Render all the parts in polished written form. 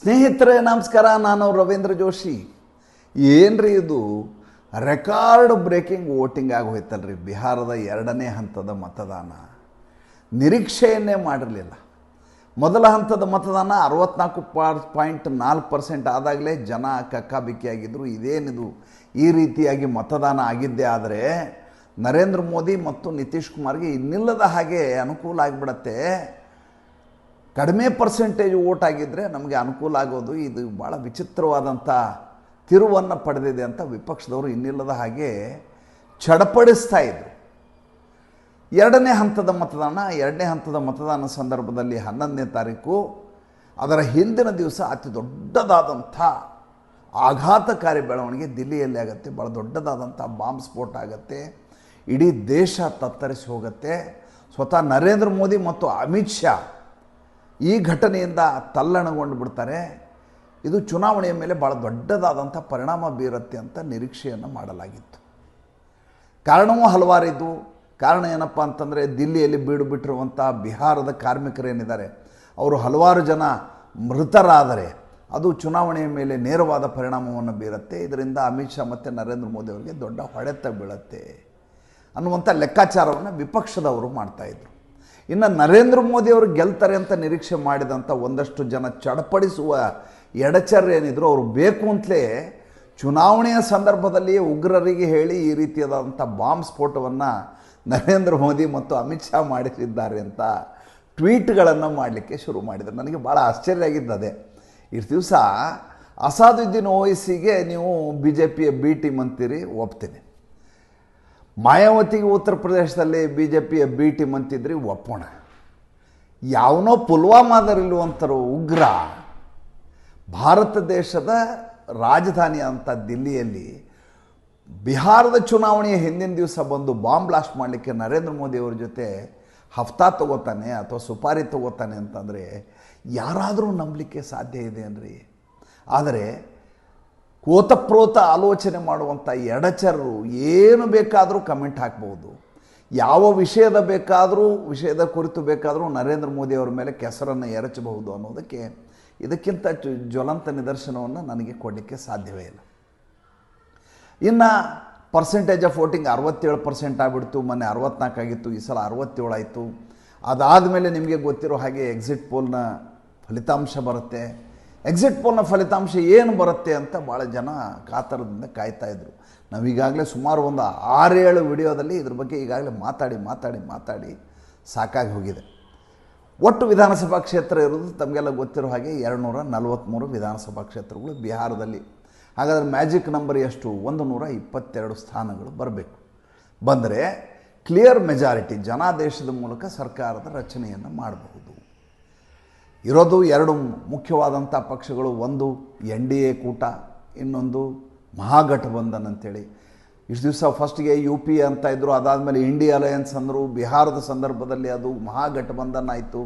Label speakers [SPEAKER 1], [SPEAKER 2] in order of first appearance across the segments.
[SPEAKER 1] ಸ್ನೇಹಿತರೆ ನಮಸ್ಕಾರ, ನಾನು ರವೀಂದ್ರ ಜೋಶಿ. ಏನ್ರಿ ಇದು ರೆಕಾರ್ಡ್ ಬ್ರೇಕಿಂಗ್ ವೋಟಿಂಗ್ ಆಗೋಯ್ತಲ್ರಿ. ಬಿಹಾರದ ಎರಡನೇ ಹಂತದ ಮತದಾನ ನಿರೀಕ್ಷೆಯನ್ನೇ ಮಾಡಿರಲಿಲ್ಲ. ಮೊದಲ ಹಂತದ ಮತದಾನ 64.4% ಆದಾಗಲೇ ಜನ ಕಕ್ಕಾಬಿಕ್ಕಿಯಾಗಿದ್ದರು. ಇದೇನಿದು ಈ ರೀತಿಯಾಗಿ ಮತದಾನ ಆಗಿದ್ದೇ ಆದರೆ ನರೇಂದ್ರ ಮೋದಿ ಮತ್ತು ನಿತೀಶ್ ಕುಮಾರ್ಗೆ ಇನ್ನಿಲ್ಲದ ಹಾಗೆ ಅನುಕೂಲ ಆಗಿಬಿಡತ್ತೆ. ಕಡಿಮೆ ಪರ್ಸೆಂಟೇಜ್ ವೋಟ್ ಆಗಿದ್ದರೆ ನಮಗೆ ಅನುಕೂಲ ಆಗೋದು. ಇದು ಭಾಳ ವಿಚಿತ್ರವಾದಂಥ ತಿರುವನ್ನು ಪಡೆದಿದೆ ಅಂತ ವಿಪಕ್ಷದವರು ಇನ್ನಿಲ್ಲದ ಹಾಗೆ ಚಡಪಡಿಸ್ತಾ ಇದ್ರು. ಎರಡನೇ ಹಂತದ ಮತದಾನ ಸಂದರ್ಭದಲ್ಲಿ 11ನೇ ತಾರೀಕು ಅದರ ಹಿಂದಿನ ದಿವಸ ಅತಿ ದೊಡ್ಡದಾದಂಥ ಆಘಾತಕಾರಿ ಬೆಳವಣಿಗೆ ದಿಲ್ಲಿಯಲ್ಲಿ ಆಗುತ್ತೆ. ಭಾಳ ದೊಡ್ಡದಾದಂಥ ಬಾಂಬ್ ಸ್ಫೋಟ ಆಗುತ್ತೆ. ಇಡೀ ದೇಶ ತತ್ತರಿಸಿ ಹೋಗುತ್ತೆ. ಸ್ವತಃ ನರೇಂದ್ರ ಮೋದಿ ಮತ್ತು ಅಮಿತ್ ಶಾ ಈ ಘಟನೆಯಿಂದ ತಲ್ಲಣಗೊಂಡು ಬಿಡ್ತಾರೆ. ಇದು ಚುನಾವಣೆಯ ಮೇಲೆ ಭಾಳ ದೊಡ್ಡದಾದಂಥ ಪರಿಣಾಮ ಬೀರುತ್ತೆ ಅಂತ ನಿರೀಕ್ಷೆಯನ್ನು ಮಾಡಲಾಗಿತ್ತು. ಕಾರಣವೂ ಹಲವಾರಿದ್ದು. ಕಾರಣ ಏನಪ್ಪ ಅಂತಂದರೆ, ದಿಲ್ಲಿಯಲ್ಲಿ ಬೀಡು ಬಿಟ್ಟಿರುವಂಥ ಬಿಹಾರದ ಕಾರ್ಮಿಕರೇನಿದ್ದಾರೆ ಅವರು ಹಲವಾರು ಜನ ಮೃತರಾದರೆ ಅದು ಚುನಾವಣೆಯ ಮೇಲೆ ನೇರವಾದ ಪರಿಣಾಮವನ್ನು ಬೀರುತ್ತೆ. ಇದರಿಂದ ಅಮಿತ್ ಶಾ ಮತ್ತು ನರೇಂದ್ರ ಮೋದಿ ಅವರಿಗೆ ದೊಡ್ಡ ಹೊಡೆತ ಬೀಳುತ್ತೆ ಅನ್ನುವಂಥ ಲೆಕ್ಕಾಚಾರವನ್ನು ವಿಪಕ್ಷದವರು ಮಾಡ್ತಾಯಿದ್ರು. ಇನ್ನು ನರೇಂದ್ರ ಮೋದಿ ಅವರು ಗೆಲ್ತಾರೆ ಅಂತ ನಿರೀಕ್ಷೆ ಮಾಡಿದಂಥ ಒಂದಷ್ಟು ಜನ ಚಡಪಡಿಸುವ ಎಡಚರ್ಯೇನಿದ್ರು ಅವರು ಬೇಕು ಅಂತಲೇ ಚುನಾವಣೆಯ ಸಂದರ್ಭದಲ್ಲಿಯೇ ಉಗ್ರರಿಗೆ ಹೇಳಿ ಈ ರೀತಿಯಾದಂಥ ಬಾಂಬ್ ಸ್ಫೋಟವನ್ನು ನರೇಂದ್ರ ಮೋದಿ ಮತ್ತು ಅಮಿತ್ ಶಾ ಮಾಡಿಸಿದ್ದಾರೆ ಅಂತ ಟ್ವೀಟ್ಗಳನ್ನು ಮಾಡಲಿಕ್ಕೆ ಶುರು ಮಾಡಿದರು. ನನಗೆ ಭಾಳ ಆಶ್ಚರ್ಯ ಆಗಿದ್ದದೆ. ಇಷ್ಟು ದಿವಸ ಅಸಾದುದ್ದೀನ್ ಓವೈಸಿಗೆ ನೀವು BJPಯ ಬಿ ಟೀಮ್ ಅಂತೀರಿ, ಒಪ್ತೀನಿ. ಮಾಯಾವತಿಗೆ ಉತ್ತರ ಪ್ರದೇಶದಲ್ಲಿ BJPಯ ಬಿ ಟೀಮ್ ಅಂತಿದ್ರಿ, ಒಪ್ಪೋಣ. ಯಾವನೋ ಪುಲ್ವಾಮಾದಲ್ಲಿರುವಂಥರು ಉಗ್ರ ಭಾರತ ದೇಶದ ರಾಜಧಾನಿ ಅಂತ ದಿಲ್ಲಿಯಲ್ಲಿ ಬಿಹಾರದ ಚುನಾವಣೆಯ ಹಿಂದಿನ ದಿವಸ ಬಂದು ಬಾಂಬ್ ಬ್ಲಾಸ್ಟ್ ಮಾಡಲಿಕ್ಕೆ ನರೇಂದ್ರ ಮೋದಿ ಅವ್ರ ಜೊತೆ ಹಫ್ತಾ ತಗೋತಾನೆ ಅಥವಾ ಸುಪಾರಿ ತಗೋತಾನೆ ಅಂತಂದರೆ ಯಾರಾದರೂ ನಂಬಲಿಕ್ಕೆ ಸಾಧ್ಯ ಇದೆ ಅನ್ರಿ. ಆದರೆ ಕೋತಪ್ರೋತ ಆಲೋಚನೆ ಮಾಡುವಂಥ ಎಡಚರರು ಏನು ಬೇಕಾದರೂ ಕಮೆಂಟ್ ಹಾಕ್ಬೋದು. ಯಾವ ವಿಷಯದ ಕುರಿತು ಬೇಕಾದರೂ ನರೇಂದ್ರ ಮೋದಿ ಅವರ ಮೇಲೆ ಕೆಸರನ್ನು ಎರಚಬಹುದು ಅನ್ನೋದಕ್ಕೆ ಇದಕ್ಕಿಂತ ಜ್ವಲಂತ ನಿದರ್ಶನವನ್ನು ನನಗೆ ಕೊಡಲಿಕ್ಕೆ ಸಾಧ್ಯವೇ ಇಲ್ಲ. ಇನ್ನು ಪರ್ಸೆಂಟೇಜ್ ಆಫ್ ವೋಟಿಂಗ್ 67% ಆಗಿಬಿಡ್ತು. ಮೊನ್ನೆ 64 ಆಗಿತ್ತು, ಈ ಸಲ 67 ಆಯಿತು. ಅದಾದಮೇಲೆ ನಿಮಗೆ ಗೊತ್ತಿರೋ ಹಾಗೆ ಎಕ್ಸಿಟ್ ಪೋಲ್ನ ಫಲಿತಾಂಶ ಬರುತ್ತೆ. ಎಕ್ಸಿಟ್ ಪೋಲ್ನ ಫಲಿತಾಂಶ ಏನು ಬರುತ್ತೆ ಅಂತ ಭಾಳ ಜನ ಕಾತರದಿಂದ ಕಾಯ್ತಾಯಿದ್ರು. ನಾವೀಗಾಗಲೇ ಸುಮಾರು ಒಂದು 6-7 ವಿಡಿಯೋದಲ್ಲಿ ಇದ್ರ ಬಗ್ಗೆ ಈಗಾಗಲೇ ಮಾತಾಡಿ ಸಾಕಾಗಿ ಹೋಗಿದೆ. ಒಟ್ಟು ವಿಧಾನಸಭಾ ಕ್ಷೇತ್ರ ಇರೋದು ತಮಗೆಲ್ಲ ಗೊತ್ತಿರೋ ಹಾಗೆ 243 ವಿಧಾನಸಭಾ ಕ್ಷೇತ್ರಗಳು ಬಿಹಾರದಲ್ಲಿ. ಹಾಗಾದರೆ ಮ್ಯಾಜಿಕ್ ನಂಬರ್ ಎಷ್ಟು? 122 ಸ್ಥಾನಗಳು ಬರಬೇಕು. ಬಂದರೆ ಕ್ಲಿಯರ್ ಮೆಜಾರಿಟಿ ಜನಾದೇಶದ ಮೂಲಕ ಸರ್ಕಾರದ ರಚನೆಯನ್ನು ಮಾಡಬಹುದು. ಇರೋದು 2 ಮುಖ್ಯವಾದಂಥ ಪಕ್ಷಗಳು. ಒಂದು NDA ಕೂಟ, ಇನ್ನೊಂದು ಮಹಾಗಠಬಂಧನ್ ಅಂತೇಳಿ. ಇಷ್ಟು ದಿವಸ ಫಸ್ಟ್ಗೆ UP ಅಂತ ಇದ್ದರು, ಅದಾದಮೇಲೆ ಇಂಡಿಯಾ ಅಲಯನ್ಸ್ ಅಂದರು. ಬಿಹಾರದ ಸಂದರ್ಭದಲ್ಲಿ ಅದು ಮಹಾಗಠಬಂಧನ್ ಆಯಿತು.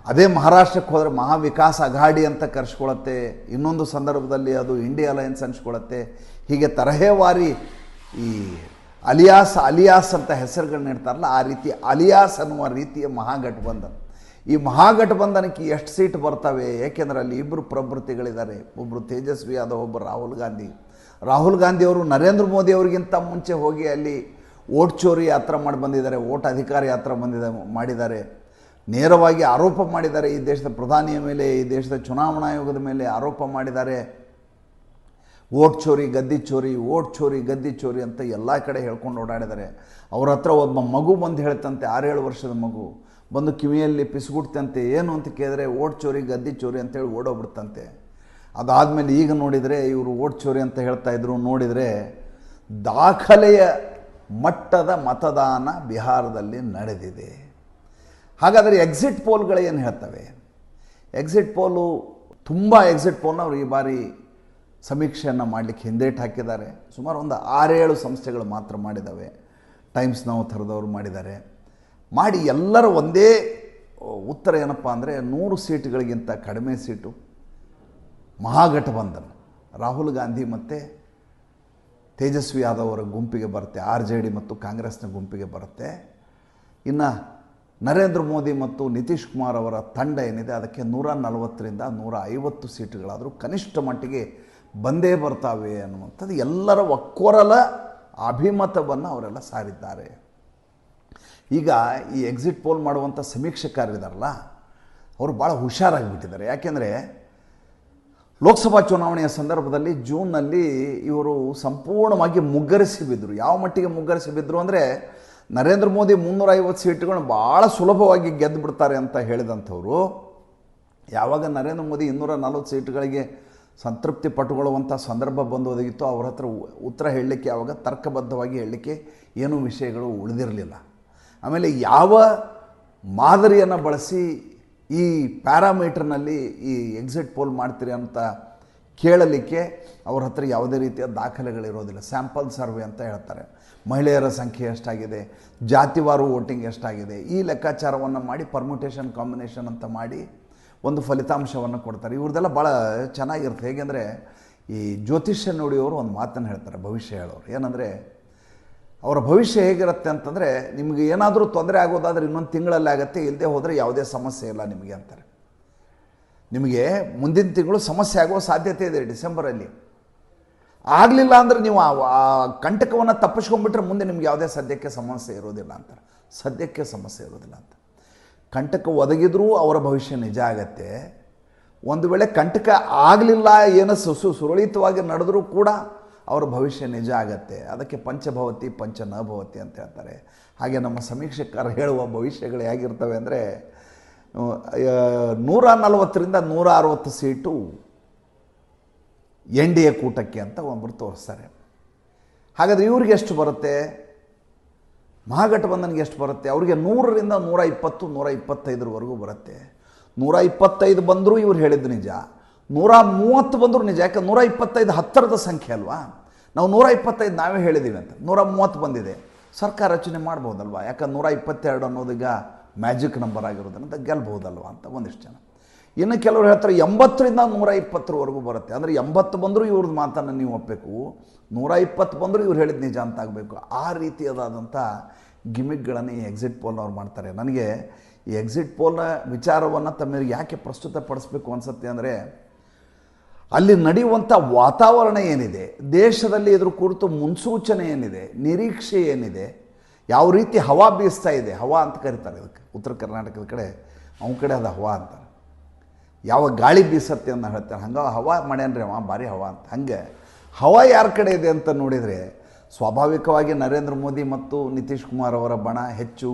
[SPEAKER 1] ಅದೇ ಮಹಾರಾಷ್ಟ್ರಕ್ಕೆ ಹೋದರೆ ಮಹಾವಿಕಾಸ್ ಅಘಾಡಿ ಅಂತ ಕರೆಸ್ಕೊಳತ್ತೆ. ಇನ್ನೊಂದು ಸಂದರ್ಭದಲ್ಲಿ ಅದು ಇಂಡಿಯಾ ಅಲಯನ್ಸ್ ಅನ್ಸ್ಕೊಳತ್ತೆ. ಹೀಗೆ ತರಹೇವಾರಿ ಈ ಅಲಿಯಾಸ್ ಅಂತ ಹೆಸರುಗಳನ್ನ ಇಡ್ತಾರಲ್ಲ, ಆ ರೀತಿ ಅಲಿಯಾಸ್ ಅನ್ನುವ ರೀತಿಯ ಮಹಾಗಠಬಂಧನ್. ಈ ಮಹಾಗಠಬಂಧನಕ್ಕೆ ಎಷ್ಟು ಸೀಟ್ ಬರ್ತವೆ? ಏಕೆಂದರೆ ಅಲ್ಲಿ ಇಬ್ಬರು ಪ್ರಭೃತಿಗಳಿದ್ದಾರೆ. ಒಬ್ಬರು ತೇಜಸ್ವಿ ಯಾದವ್, ಒಬ್ಬರು ರಾಹುಲ್ ಗಾಂಧಿ ಅವರು ನರೇಂದ್ರ ಮೋದಿ ಅವರಿಗಿಂತ ಮುಂಚೆ ಹೋಗಿ ಅಲ್ಲಿ ವೋಟ್ ಚೋರಿ ಯಾತ್ರೆ ಮಾಡಿ ಬಂದಿದ್ದಾರೆ, ವೋಟ್ ಅಧಿಕಾರ ಯಾತ್ರೆ ಮಾಡಿದ್ದಾರೆ. ನೇರವಾಗಿ ಆರೋಪ ಮಾಡಿದ್ದಾರೆ. ಈ ದೇಶದ ಪ್ರಧಾನಿಯ ಮೇಲೆ, ಈ ದೇಶದ ಚುನಾವಣಾ ಆಯೋಗದ ಮೇಲೆ ಆರೋಪ ಮಾಡಿದ್ದಾರೆ. ವೋಟ್ ಚೋರಿ ಗದ್ದಿ ಚೋರಿ ಅಂತ ಎಲ್ಲ ಕಡೆ ಹೇಳ್ಕೊಂಡು ಓಡಾಡಿದ್ದಾರೆ. ಅವ್ರ ಹತ್ರ ಒಬ್ಬ ಮಗು ಬಂದು ಹೇಳ್ತಂತೆ, 6-7 ವರ್ಷದ ಮಗು ಬಂದು ಕಿವಿಯಲ್ಲಿ ಪಿಸುಗುಡ್ತಂತೆ. ಏನು ಅಂತ ಕೇಳಿದ್ರೆ ವೋಟ್ ಚೋರಿ ಗದ್ದಿ ಚೋರಿ ಅಂತೇಳಿ ಓಡೋಗ್ಬಿಡ್ತಂತೆ. ಅದಾದಮೇಲೆ ಈಗ ನೋಡಿದರೆ ಇವರು ವೋಟ್ ಚೋರಿ ಅಂತ ಹೇಳ್ತಾಯಿದ್ರು. ನೋಡಿದರೆ ದಾಖಲೆಯ ಮಟ್ಟದ ಮತದಾನ ಬಿಹಾರದಲ್ಲಿ ನಡೆದಿದೆ. ಹಾಗಾದರೆ ಎಕ್ಸಿಟ್ ಪೋಲ್ಗಳು ಏನು ಹೇಳ್ತವೆ? ಎಕ್ಸಿಟ್ ಪೋಲ್ನ ಅವರು ಈ ಬಾರಿ ಸಮೀಕ್ಷೆಯನ್ನು ಮಾಡಲಿಕ್ಕೆ ಹಿಂದೇಟು ಹಾಕಿದ್ದಾರೆ. ಸುಮಾರು ಒಂದು 6-7 ಸಂಸ್ಥೆಗಳು ಮಾತ್ರ ಮಾಡಿದ್ದಾವೆ. ಟೈಮ್ಸ್ ನಾವು ಥರದವರು ಮಾಡಿದ್ದಾರೆ. ಮಾಡಿ ಎಲ್ಲರ ಒಂದೇ ಉತ್ತರ ಏನಪ್ಪ ಅಂದರೆ 100 ಸೀಟುಗಳಿಗಿಂತ ಕಡಿಮೆ ಸೀಟು ಮಹಾಗಠಬಂಧನ್ ರಾಹುಲ್ ಗಾಂಧಿ ಮತ್ತು ತೇಜಸ್ವಿ ಯಾದವ್ ಅವರ ಗುಂಪಿಗೆ ಬರುತ್ತೆ. RJD ಮತ್ತು ಕಾಂಗ್ರೆಸ್ನ ಗುಂಪಿಗೆ ಬರುತ್ತೆ. ಇನ್ನು ನರೇಂದ್ರ ಮೋದಿ ಮತ್ತು ನಿತೀಶ್ ಕುಮಾರ್ ಅವರ ತಂಡ ಏನಿದೆ ಅದಕ್ಕೆ 140ರಿಂದ 150 ಸೀಟುಗಳಾದರೂ ಕನಿಷ್ಠ ಮಟ್ಟಿಗೆ ಬಂದೇ ಬರ್ತಾವೆ ಅನ್ನುವಂಥದ್ದು ಎಲ್ಲರ ಒಕ್ಕೊರಲ ಅಭಿಮತವನ್ನು ಅವರೆಲ್ಲ ಸಾರಿದ್ದಾರೆ. ಈಗ ಈ ಎಕ್ಸಿಟ್ ಪೋಲ್ ಮಾಡುವಂಥ ಸಮೀಕ್ಷೆಕಾರರಿದ್ದಾರಲ್ಲ, ಅವರು ಭಾಳ ಹುಷಾರಾಗಿಬಿಟ್ಟಿದ್ದಾರೆ. ಯಾಕೆಂದರೆ ಲೋಕಸಭಾ ಚುನಾವಣೆಯ ಸಂದರ್ಭದಲ್ಲಿ ಜೂನ್ನಲ್ಲಿ ಇವರು ಸಂಪೂರ್ಣವಾಗಿ ಮುಗ್ಗರಿಸಿ ಬಿದ್ದರು. ಯಾವ ಮಟ್ಟಿಗೆ ಮುಗ್ಗರಿಸಿ ಬಿದ್ದರು ಅಂದರೆ, ನರೇಂದ್ರ ಮೋದಿ 350 ಸೀಟುಗಳನ್ನ ಭಾಳ ಸುಲಭವಾಗಿ ಗೆದ್ದು ಬಿಡ್ತಾರೆ ಅಂತ ಹೇಳಿದಂಥವ್ರು, ಯಾವಾಗ ನರೇಂದ್ರ ಮೋದಿ 240 ಸೀಟುಗಳಿಗೆ ಸಂತೃಪ್ತಿ ಪಟ್ಟುಕೊಳ್ಳುವಂಥ ಸಂದರ್ಭ ಬಂದು ಒದಗಿತ್ತು, ಅವ್ರ ಹತ್ರ ಉತ್ತರ ಹೇಳಲಿಕ್ಕೆ ಆವಾಗ ತರ್ಕಬದ್ಧವಾಗಿ ಹೇಳಲಿಕ್ಕೆ ಏನೂ ವಿಷಯಗಳು ಉಳಿದಿರಲಿಲ್ಲ. ಆಮೇಲೆ ಯಾವ ಮಾದರಿಯನ್ನು ಬಳಸಿ ಈ ಪ್ಯಾರಾಮೀಟರ್ನಲ್ಲಿ ಈ ಎಕ್ಸಿಟ್ ಪೋಲ್ ಮಾಡ್ತೀರಿ ಅಂತ ಕೇಳಲಿಕ್ಕೆ ಅವ್ರ ಹತ್ರ ಯಾವುದೇ ರೀತಿಯ ದಾಖಲೆಗಳಿರೋದಿಲ್ಲ. ಸ್ಯಾಂಪಲ್ ಸರ್ವೆ ಅಂತ ಹೇಳ್ತಾರೆ. ಮಹಿಳೆಯರ ಸಂಖ್ಯೆ ಎಷ್ಟಾಗಿದೆ, ಜಾತಿವಾರು ವೋಟಿಂಗ್ ಎಷ್ಟಾಗಿದೆ, ಈ ಲೆಕ್ಕಾಚಾರವನ್ನು ಮಾಡಿ ಪರ್ಮ್ಯುಟೇಷನ್ ಕಾಂಬಿನೇಷನ್ ಅಂತ ಮಾಡಿ ಒಂದು ಫಲಿತಾಂಶವನ್ನು ಕೊಡ್ತಾರೆ. ಇವ್ರದ್ದೆಲ್ಲ ಭಾಳ ಚೆನ್ನಾಗಿರುತ್ತೆ. ಹೇಗೆಂದರೆ ಈ ಜ್ಯೋತಿಷ್ಯ ನೋಡಿಯವರು ಒಂದು ಮಾತನ್ನು ಹೇಳ್ತಾರೆ, ಭವಿಷ್ಯ ಹೇಳೋರು. ಏನಂದರೆ ಅವರ ಭವಿಷ್ಯ ಹೇಗಿರುತ್ತೆ ಅಂತಂದರೆ, ನಿಮಗೆ ಏನಾದರೂ ತೊಂದರೆ ಆಗೋದಾದರೆ ಇನ್ನೊಂದು ತಿಂಗಳಲ್ಲಿ ಆಗುತ್ತೆ, ಇಲ್ಲದೆ ಹೋದರೆ ಯಾವುದೇ ಸಮಸ್ಯೆ ಇಲ್ಲ ನಿಮಗೆ ಅಂತಾರೆ. ನಿಮಗೆ ಮುಂದಿನ ತಿಂಗಳು ಸಮಸ್ಯೆ ಆಗುವ ಸಾಧ್ಯತೆ ಇದೆ ಡಿಸೆಂಬರಲ್ಲಿ. ಆಗಲಿಲ್ಲ ಅಂದರೆ ನೀವು ಆ ಕಂಟಕವನ್ನು ತಪ್ಪಿಸ್ಕೊಂಡ್ಬಿಟ್ರೆ ಮುಂದೆ ನಿಮ್ಗೆ ಯಾವುದೇ ಸದ್ಯಕ್ಕೆ ಸಮಸ್ಯೆ ಇರೋದಿಲ್ಲ ಅಂತಾರೆ. ಸದ್ಯಕ್ಕೆ ಸಮಸ್ಯೆ ಇರೋದಿಲ್ಲ ಅಂತ. ಕಂಟಕ ಒದಗಿದ್ರೂ ಅವರ ಭವಿಷ್ಯ ನಿಜ ಆಗತ್ತೆ. ಒಂದು ವೇಳೆ ಕಂಟಕ ಆಗಲಿಲ್ಲ, ಏನೋ ಸುರಳಿತವಾಗಿ ನಡೆದರೂ ಕೂಡ ಅವರ ಭವಿಷ್ಯ ನಿಜ ಆಗತ್ತೆ. ಅದಕ್ಕೆ ಪಂಚಭವತಿ ಪಂಚ ನ ಭವತಿ ಅಂತ ಹೇಳ್ತಾರೆ. ಹಾಗೆ ನಮ್ಮ ಸಮೀಕ್ಷೆಕಾರ ಹೇಳುವ ಭವಿಷ್ಯಗಳು ಹೇಗಿರ್ತವೆ ಅಂದರೆ, 140ರಿಂದ 160 ಸೀಟು NDA ಕೂಟಕ್ಕೆ ಅಂತ ಒಬ್ಬರು ತೋರಿಸ್ತಾರೆ. ಹಾಗಾದರೆ ಇವ್ರಿಗೆ ಎಷ್ಟು ಬರುತ್ತೆ, ಮಹಾಗಠಬಂಧನ್ಗೆ ಎಷ್ಟು ಬರುತ್ತೆ? ಅವ್ರಿಗೆ 100ರಿಂದ 120, 125ವರೆಗೂ ಬರುತ್ತೆ. 125 ಬಂದರೂ ಇವ್ರು ಹೇಳಿದ್ದು ನಿಜ, 130 ಬಂದರೂ ನಿಜ. ಯಾಕೆ 125 ಹತ್ತಿರದ ಸಂಖ್ಯೆ ಅಲ್ವಾ? ನಾವು 125 ನಾವೇ ಹೇಳಿದ್ದೀವಿ ಅಂತ, 130 ಬಂದಿದೆ, ಸರ್ಕಾರ ರಚನೆ ಮಾಡ್ಬೋದಲ್ವ? ಯಾಕೆ 122 ಅನ್ನೋದೀಗ ಮ್ಯಾಜಿಕ್ ನಂಬರ್ ಆಗಿರೋದ್ರಿಂದ ಗೆಲ್ಬಹುದಲ್ವ ಅಂತ ಒಂದಿಷ್ಟು ಜನ. ಇನ್ನು ಕೆಲವರು ಹೇಳ್ತಾರೆ 80ರಿಂದ 120ವರೆಗೂ ಬರುತ್ತೆ. ಅಂದರೆ 80 ಬಂದರೂ ಇವ್ರದ್ದು ಮಾತನ್ನು ನೀವು ಒಪ್ಪಬೇಕು, 120 ಬಂದರೂ ಇವ್ರು ಹೇಳಿದ ನಿಜ ಅಂತ ಆಗಬೇಕು. ಆ ರೀತಿಯಾದಂಥ ಗಿಮಿಕ್ಗಳನ್ನು ಈ ಎಕ್ಸಿಟ್ ಪೋಲ್ನವ್ರು ಮಾಡ್ತಾರೆ. ನನಗೆ ಈ ಎಕ್ಸಿಟ್ ಪೋಲ್ನ ವಿಚಾರವನ್ನು ತಮಗೆ ಯಾಕೆ ಪ್ರಸ್ತುತಪಡಿಸ್ಬೇಕು ಅನಿಸುತ್ತೆ ಅಂದರೆ, ಅಲ್ಲಿ ನಡೆಯುವಂಥ ವಾತಾವರಣ ಏನಿದೆ, ದೇಶದಲ್ಲಿ ಇದ್ರ ಕುರಿತು ಮುನ್ಸೂಚನೆ ಏನಿದೆ, ನಿರೀಕ್ಷೆ ಏನಿದೆ, ಯಾವ ರೀತಿ ಹವಾ ಬೀಸ್ತಾ ಇದೆ, ಹವಾ ಅಂತ ಕರೀತಾರೆ ಇದಕ್ಕೆ. ಉತ್ತರ ಕರ್ನಾಟಕದ ಕಡೆ ಅವನ ಕಡೆ ಅದು ಹವಾ ಅಂತಾರೆ. ಯಾವ ಗಾಳಿ ಬೀಸತ್ತೆ ಅಂತ ಹೇಳ್ತಾರೆ, ಹಂಗೆ ಹವಾ ಮಾಡ್ಯಾನ್ರಿ ಅವ ಭಾರಿ ಹವಾ ಅಂತ. ಹಂಗೆ ಹವಾ ಯಾರ ಕಡೆ ಇದೆ ಅಂತ ನೋಡಿದರೆ, ಸ್ವಾಭಾವಿಕವಾಗಿ ನರೇಂದ್ರ ಮೋದಿ ಮತ್ತು ನಿತೀಶ್ ಕುಮಾರ್ ಅವರ ಬಣ ಹೆಚ್ಚು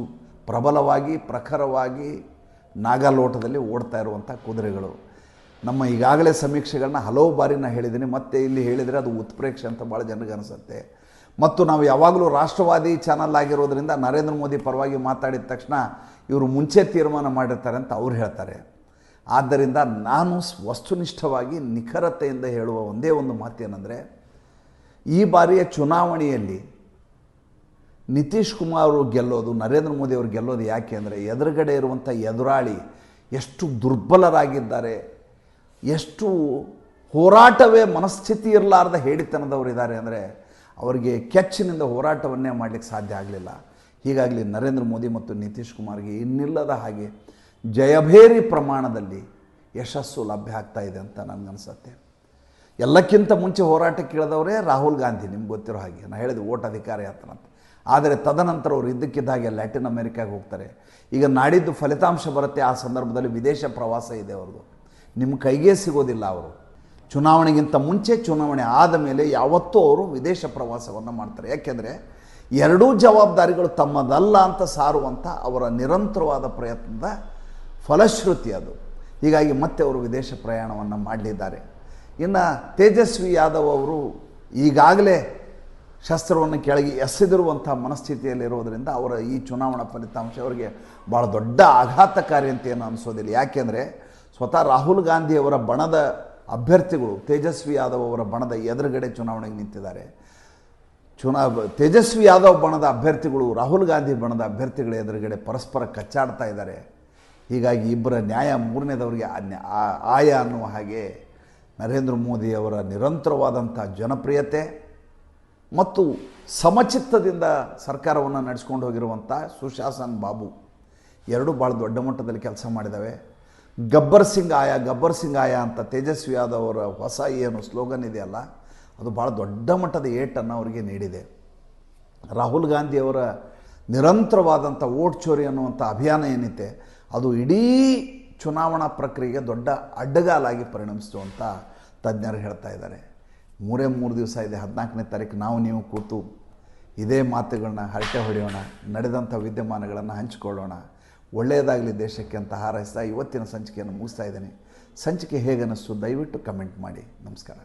[SPEAKER 1] ಪ್ರಬಲವಾಗಿ ಪ್ರಖರವಾಗಿ ನಾಗಾಲೋಟದಲ್ಲಿ ಓಡ್ತಾ ಇರುವಂಥ ಕುದುರೆಗಳು. ನಮ್ಮ ಈಗಾಗಲೇ ಸಮೀಕ್ಷೆಗಳನ್ನ ಹಲವು ಬಾರಿ ನಾನು ಹೇಳಿದ್ದೀನಿ, ಮತ್ತೆ ಇಲ್ಲಿ ಹೇಳಿದರೆ ಅದು ಉತ್ಪ್ರೇಕ್ಷೆ ಅಂತ ಭಾಳ ಜನರಿಗೆ ಅನಿಸುತ್ತೆ. ಮತ್ತು ನಾವು ಯಾವಾಗಲೂ ರಾಷ್ಟ್ರವಾದಿ ಚಾನಲ್ ಆಗಿರೋದ್ರಿಂದ ನರೇಂದ್ರ ಮೋದಿ ಪರವಾಗಿ ಮಾತಾಡಿದ ತಕ್ಷಣ ಇವರು ಮುಂಚೆ ತೀರ್ಮಾನ ಮಾಡಿರ್ತಾರೆ ಅಂತ ಅವ್ರು ಹೇಳ್ತಾರೆ. ಆದ್ದರಿಂದ ನಾನು ವಸ್ತುನಿಷ್ಠವಾಗಿ ನಿಖರತೆಯಿಂದ ಹೇಳುವ ಒಂದೇ ಒಂದು ಮಾತೇನೆಂದರೆ, ಈ ಬಾರಿಯ ಚುನಾವಣೆಯಲ್ಲಿ ನಿತೀಶ್ ಕುಮಾರ್ ಅವರು ಗೆಲ್ಲೋದು, ನರೇಂದ್ರ ಮೋದಿ ಅವರು ಗೆಲ್ಲೋದು ಯಾಕೆ ಅಂದರೆ, ಎದುರುಗಡೆ ಇರುವಂಥ ಎದುರಾಳಿ ಎಷ್ಟು ದುರ್ಬಲರಾಗಿದ್ದಾರೆ, ಎಷ್ಟು ಹೋರಾಟವೇ ಮನಸ್ಥಿತಿ ಇರಲಾರ್ದ ಹೇಡಿತನದವರಿದ್ದಾರೆ ಅಂದರೆ, ಅವರಿಗೆ ಕೆಚ್ಚಿನಿಂದ ಹೋರಾಟವನ್ನೇ ಮಾಡಲಿಕ್ಕೆ ಸಾಧ್ಯ ಆಗಲಿಲ್ಲ. ಹೀಗಾಗಿ ನರೇಂದ್ರ ಮೋದಿ ಮತ್ತು ನಿತೀಶ್ ಕುಮಾರ್ಗೆ ಇನ್ನಿಲ್ಲದ ಹಾಗೆ ಜಯಭೇರಿ ಪ್ರಮಾಣದಲ್ಲಿ ಯಶಸ್ಸು ಲಭ್ಯ ಆಗ್ತಾ ಇದೆ ಅಂತ ನನಗನ್ಸುತ್ತೆ. ಎಲ್ಲಕ್ಕಿಂತ ಮುಂಚೆ ಹೋರಾಟಕ್ಕೆ ಇಳಿದವರೇ ರಾಹುಲ್ ಗಾಂಧಿ, ನಿಮ್ಗೆ ಗೊತ್ತಿರೋ ಹಾಗೆ. ನಾನು ಹೇಳಿದೆ ವೋಟ್ ಅಧಿಕಾರ ಯಾತ್ರ ಅಂತ. ಆದರೆ ತದನಂತರ ಅವರು ಇದ್ದಕ್ಕಿದ್ದ ಹಾಗೆ ಲ್ಯಾಟಿನ್ ಅಮೆರಿಕಾಗೆ ಹೋಗ್ತಾರೆ. ಈಗ ನಾಡಿದ್ದು ಫಲಿತಾಂಶ ಬರುತ್ತೆ, ಆ ಸಂದರ್ಭದಲ್ಲಿ ವಿದೇಶ ಪ್ರವಾಸ ಇದೆ ಅವ್ರದ್ದು. ನಿಮ್ಮ ಕೈಗೆ ಸಿಗೋದಿಲ್ಲ. ಅವರು ಚುನಾವಣೆಗಿಂತ ಮುಂಚೆ, ಚುನಾವಣೆ ಆದ ಮೇಲೆ ಯಾವತ್ತೂ ಅವರು ವಿದೇಶ ಪ್ರವಾಸವನ್ನು ಮಾಡ್ತಾರೆ. ಯಾಕೆಂದರೆ ಎರಡೂ ಜವಾಬ್ದಾರಿಗಳು ತಮ್ಮದಲ್ಲ ಅಂತ ಸಾರುವಂಥ ಅವರ ನಿರಂತರವಾದ ಪ್ರಯತ್ನದ ಫಲಶ್ರುತಿ ಅದು. ಹೀಗಾಗಿ ಮತ್ತೆ ಅವರು ವಿದೇಶ ಪ್ರಯಾಣವನ್ನು ಮಾಡಲಿದ್ದಾರೆ. ಇನ್ನು ತೇಜಸ್ವಿ ಯಾದವ್ ಅವರು ಈಗಾಗಲೇ ಶಸ್ತ್ರವನ್ನು ಕೆಳಗೆ ಎಸೆದಿರುವಂಥ ಮನಸ್ಥಿತಿಯಲ್ಲಿರೋದರಿಂದ ಅವರ ಈ ಚುನಾವಣಾ ಫಲಿತಾಂಶ ಅವರಿಗೆ ಭಾಳ ದೊಡ್ಡ ಆಘಾತಕಾರಿ ಅಂತ ಏನು ಅನಿಸೋದಿಲ್ಲ. ಯಾಕೆಂದರೆ ಸ್ವತಃ ರಾಹುಲ್ ಗಾಂಧಿಯವರ ಬಣದ ಅಭ್ಯರ್ಥಿಗಳು ತೇಜಸ್ವಿ ಯಾದವ್ ಅವರ ಬಣದ ಎದುರುಗಡೆ ಚುನಾವಣೆಗೆ ನಿಂತಿದ್ದಾರೆ. ತೇಜಸ್ವಿ ಯಾದವ್ ಬಣದ ಅಭ್ಯರ್ಥಿಗಳು ರಾಹುಲ್ ಗಾಂಧಿ ಬಣದ ಅಭ್ಯರ್ಥಿಗಳ ಎದುರುಗಡೆ ಪರಸ್ಪರ ಕಚ್ಚಾಡ್ತಾ ಇದ್ದಾರೆ. ಹೀಗಾಗಿ ಇಬ್ಬರ ನ್ಯಾಯ ಮೂರನೇದವರಿಗೆ ಆಯ ಅನ್ನುವ ಹಾಗೆ ನರೇಂದ್ರ ಮೋದಿಯವರ ನಿರಂತರವಾದಂಥ ಜನಪ್ರಿಯತೆ ಮತ್ತು ಸಮಚಿತ್ತದಿಂದ ಸರ್ಕಾರವನ್ನು ನಡೆಸ್ಕೊಂಡು ಹೋಗಿರುವಂಥ ಸುಶಾಸನ್ ಬಾಬು, ಎರಡೂ ಭಾಳ ದೊಡ್ಡ ಮಟ್ಟದಲ್ಲಿ ಕೆಲಸ ಮಾಡಿದ್ದಾವೆ. ಗಬ್ಬರ್ ಸಿಂಗ್ ಆಯಾ ಅಂತ ತೇಜಸ್ವಿ ಯಾದವ್ ಅವರ ಹೊಸ ಏನು ಸ್ಲೋಗನ್ ಇದೆಯಲ್ಲ, ಅದು ಭಾಳ ದೊಡ್ಡ ಮಟ್ಟದ ಏಟನ್ನು ಅವರಿಗೆ ನೀಡಿದೆ. ರಾಹುಲ್ ಗಾಂಧಿಯವರ ನಿರಂತರವಾದಂಥ ವೋಟ್ ಚೋರಿ ಅನ್ನುವಂಥ ಅಭಿಯಾನ ಏನಿದೆ, ಅದು ಇಡೀ ಚುನಾವಣಾ ಪ್ರಕ್ರಿಯೆಗೆ ದೊಡ್ಡ ಅಡ್ಡಗಾಲಾಗಿ ಪರಿಣಮಿಸ್ತು ಅಂತ ತಜ್ಞರು ಹೇಳ್ತಾ ಇದ್ದಾರೆ. 3 ದಿವಸ ಇದೆ, 14ನೇ ತಾರೀಕು ನಾವು ನೀವು ಕೂತು ಇದೇ ಮಾತುಗಳನ್ನ ಹರಟೆ ಹೊಡೆಯೋಣ, ನಡೆದಂಥ ವಿದ್ಯಮಾನಗಳನ್ನು ಹಂಚಿಕೊಳ್ಳೋಣ. ಒಳ್ಳೆಯದಾಗಲಿ ದೇಶಕ್ಕೆ ಅಂತ ಹಾರೈಸ್ತಾ ಇವತ್ತಿನ ಸಂಚಿಕೆಯನ್ನು ಮುಗಿಸ್ತಾ ಇದ್ದೇನೆ. ಸಂಚಿಕೆ ಹೇಗೆ ಅನ್ನಿಸ್ತು ದಯವಿಟ್ಟು ಕಮೆಂಟ್ ಮಾಡಿ. ನಮಸ್ಕಾರ.